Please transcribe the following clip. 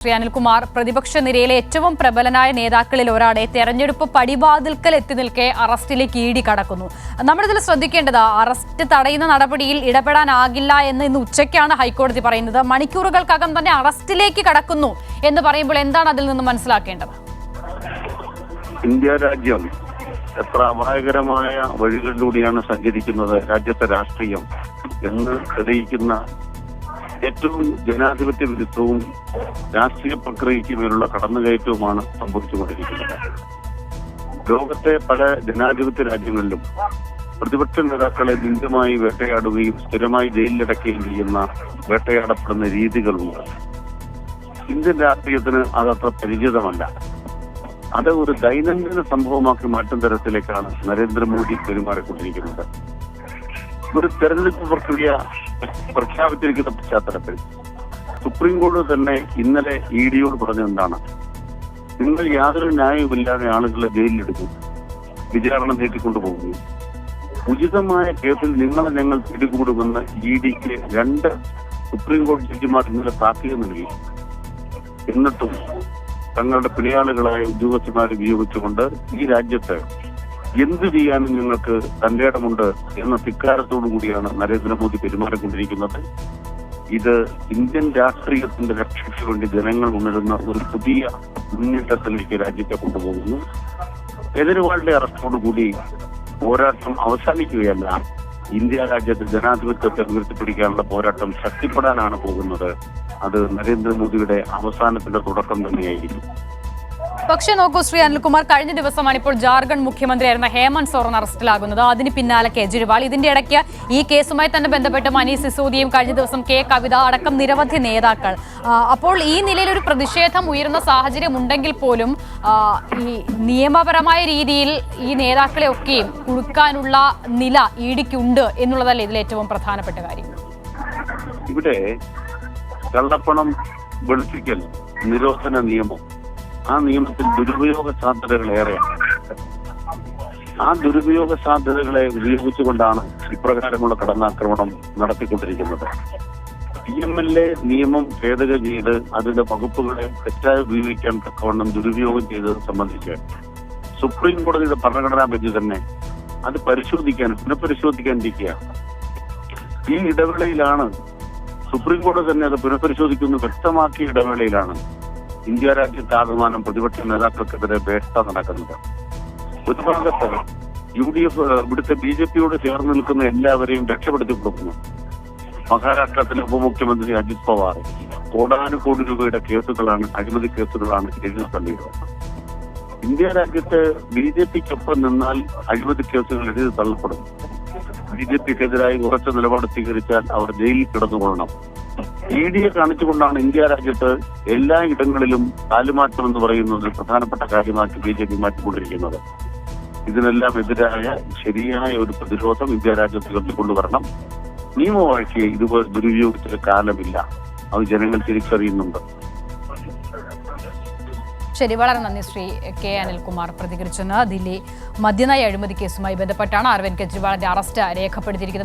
ശ്രീ അനിൽകുമാർ, പ്രതിപക്ഷ നിരയിലെ ഏറ്റവും പ്രബലനായ നേതാക്കളിൽ ഒരാളെ തെരഞ്ഞെടുപ്പ് പടിവാതിൽക്കൽ എത്തി നിൽക്കെ അറസ്റ്റിലേക്ക് ഇഡി കടക്കുന്നു. നമ്മളിതിൽ ശ്രദ്ധിക്കേണ്ടത് അറസ്റ്റ് തടയുന്ന നടപടിയിൽ ഇടപെടാനാകില്ല എന്ന് ഇന്ന് ഉച്ചയ്ക്കാണ് ഹൈക്കോടതി പറയുന്നത്. മണിക്കൂറുകൾക്കകം തന്നെ അറസ്റ്റിലേക്ക് കടക്കുന്നു എന്ന് പറയുമ്പോൾ എന്താണ് അതിൽ നിന്ന് മനസ്സിലാക്കേണ്ടത്? ഇന്ത്യ രാജ്യം എത്ര അപായകരമായ വഴികളിലൂടെയാണ് സഞ്ചരിക്കുന്നത് രാജ്യത്തെ രാഷ്ട്രീയം എന്ന് തെളിയിക്കുന്ന ഏറ്റവും ജനാധിപത്യ വിരുദ്ധവും രാഷ്ട്രീയ പ്രക്രിയയ്ക്ക് മേലുള്ള കടന്നുകയറ്റവുമാണ് സംഭവിച്ചുകൊണ്ടിരിക്കുന്നത്. ലോകത്തെ പല ജനാധിപത്യ രാജ്യങ്ങളിലും പ്രതിപക്ഷ നേതാക്കളെ നിന്ദ്യമായി വേട്ടയാടുകയും സ്ഥിരമായി ജയിലിലടക്കുകയും ചെയ്യുന്ന വേട്ടയാടപ്പെടുന്ന രീതികളുണ്ട്. ഇന്ത്യൻ രാഷ്ട്രീയത്തിന് അതത്ര പരിചിതമല്ല. അത് ഒരു ദൈനംദിന സംഭവമാക്കി മാറ്റുന്ന തരത്തിലേക്കാണ് നരേന്ദ്രമോദി പെരുമാറിക്കൊണ്ടിരിക്കുന്നത്. ഒരു തെരഞ്ഞെടുപ്പ് പ്രക്രിയ പ്രഖ്യാപിച്ചിരിക്കുന്ന പശ്ചാത്തലത്തിൽ സുപ്രീം കോടതി തന്നെ ഇന്നലെ ഇഡിയോട് പറഞ്ഞതെന്താണ്? നിങ്ങൾ യാതൊരു ന്യായവുമില്ലാതെ ആളുകളെ ജയിലിലെടുക്കും, വിചാരണ നീട്ടിക്കൊണ്ടുപോകുകയും ഉചിതമായ കേസിൽ നിങ്ങളെ ഞങ്ങൾ പിടികൂടുമെന്ന് ഇഡിക്ക് 2 സുപ്രീം കോടതി ജഡ്ജിമാർ ഇന്നലെ താക്കീത് നൽകി. എന്നിട്ടും തങ്ങളുടെ പിടിയാളുകളായ ഉദ്യോഗസ്ഥന്മാരെ വിനിയോഗിച്ചുകൊണ്ട് ഈ രാജ്യത്ത് എന്തു ചെയ്യാനും നിങ്ങൾക്ക് തന്റെ ഇടമുണ്ട് എന്ന ധിക്കാരത്തോടു കൂടിയാണ് നരേന്ദ്രമോദി പെരുമാറിക്കൊണ്ടിരിക്കുന്നത്. ഇത് ഇന്ത്യൻ രാഷ്ട്രീയത്തിന്റെ രക്ഷയ്ക്ക് വേണ്ടി ജനങ്ങൾ ഉണരുന്ന ഒരു പുതിയ മുന്നേറ്റത്തിലേക്ക് രാജ്യത്തെ കൊണ്ടുപോകുന്നു. എതിരുകളുടെ അറസ്റ്റോടുകൂടി പോരാട്ടം അവസാനിക്കുകയല്ല, ഇന്ത്യ രാജ്യത്ത് ജനാധിപത്യത്തെ ഉയർത്തിപ്പിടിക്കാനുള്ള പോരാട്ടം ശക്തിപ്പെടാനാണ് പോകുന്നത്. അത് നരേന്ദ്രമോദിയുടെ അവസാനത്തിന്റെ തുടക്കം തന്നെയായിരിക്കും. പക്ഷേ നോക്കൂ ശ്രീ അനിൽകുമാർ, കഴിഞ്ഞ ദിവസമാണ് ഇപ്പോൾ ജാർഖണ്ഡ് മുഖ്യമന്ത്രിയായിരുന്ന ഹേമന്ത് സോറൻ അറസ്റ്റിലാകുന്നത്. അതിന് പിന്നാലെ കേജ്രിവാൾ. ഇതിന്റെ ഇടയ്ക്ക് ഈ കേസുമായി തന്നെ ബന്ധപ്പെട്ട് മനീഷ് സിസോദിയും കഴിഞ്ഞ ദിവസം കെ കവിത അടക്കം നിരവധി നേതാക്കൾ. അപ്പോൾ ഈ നിലയിൽ ഒരു പ്രതിഷേധം ഉയരുന്ന സാഹചര്യം ഉണ്ടെങ്കിൽ പോലും ഈ നിയമപരമായ രീതിയിൽ ഈ നേതാക്കളെ ഒക്കെയും കുടുക്കാനുള്ള നില ഇഡിക്കുണ്ട് എന്നുള്ളതല്ലേ ഇതിൽ ഏറ്റവും പ്രധാനപ്പെട്ട കാര്യം? ഇവിടെ കള്ളപ്പണം വെളുപ്പിക്കൽ നിരോധന നിയമം, ആ നിയമത്തിൽ ദുരുപയോഗ സാധ്യതകൾ ഏറെയാണ്. ആ ദുരുപയോഗ സാധ്യതകളെ ഉപയോഗിച്ചുകൊണ്ടാണ് ഇപ്രകാരമുള്ള കടന്നാക്രമണം നടത്തിക്കൊണ്ടിരിക്കുന്നത്. PMLA നിയമം ഭേദഗതി ചെയ്ത് അതിന്റെ വകുപ്പുകളെ തെറ്റായി ഉപയോഗിക്കാൻ തക്കവണ്ണം ദുരുപയോഗം ചെയ്തത് സംബന്ധിച്ച് സുപ്രീം കോടതിയുടെ ഭരണഘടനാ ബെഞ്ച് തന്നെ അത് പുനഃപരിശോധിക്കാനിരിക്കുക. ഈ ഇടവേളയിലാണ് സുപ്രീം കോടതി തന്നെ അത് പുനഃപരിശോധിക്കുന്നു വ്യക്തമാക്കിയ ഇടവേളയിലാണ് ഇന്ത്യ രാജ്യത്തെ ആകമാനം പ്രതിപക്ഷ നേതാക്കൾക്കെതിരെ വേട്ട നടക്കുന്നത്. ഒരു ഭാഗത്ത് UDF ഇവിടുത്തെ BJPയോട് ചേർന്ന് നിൽക്കുന്ന എല്ലാവരെയും രക്ഷപ്പെടുത്തി കൊടുക്കുന്നു. മഹാരാഷ്ട്രത്തിലെ ഉപമുഖ്യമന്ത്രി അജിത് പവാർ കോടാനുകോടി രൂപയുടെ കേസുകളാണ്, അഴിമതി കേസുകളാണ് എഴുതി തള്ളിയത്. ഇന്ത്യ രാജ്യത്ത് BJPക്കൊപ്പം നിന്നാൽ അഴിമതി കേസുകൾ എഴുതി തള്ളപ്പെടും. BJPക്കെതിരായി ഉറച്ച നിലപാട് സ്വീകരിച്ചാൽ അവർ ജയിലിൽ കിടന്നുകൊള്ളണം. EDയെ കാണിച്ചുകൊണ്ടാണ് ഇന്ത്യ രാജ്യത്ത് എല്ലാ ഇടങ്ങളിലും കാലുമാറ്റം എന്ന് പറയുന്നത് പ്രധാനപ്പെട്ട കാര്യമാക്കി BJP മാറ്റിക്കൊണ്ടിരിക്കുന്നത്. ഇതിനെല്ലാം എതിരായ ശരിയായ ഒരു പ്രതിരോധം ഇന്ത്യ രാജ്യത്ത് ഉയർത്തിക്കൊണ്ടുവരണം. നിയമവാഴ്ചയെ ഇതുപോലെ ദുരുപയോഗിച്ച കാലമില്ല, അത് ജനങ്ങൾ തിരിച്ചറിയുന്നുണ്ട്. ശരി, വളരെ നന്ദി ശ്രീ കെ അനിൽകുമാർ പ്രതികരിച്ചെന്ന്. ദില്ലി മദ്യനയ അഴിമതി കേസുമായി ബന്ധപ്പെട്ടാണ് അരവിന്ദ് കെജ്രിവാളിന്റെ അറസ്റ്റ് രേഖപ്പെടുത്തിയിരിക്കുന്നത്.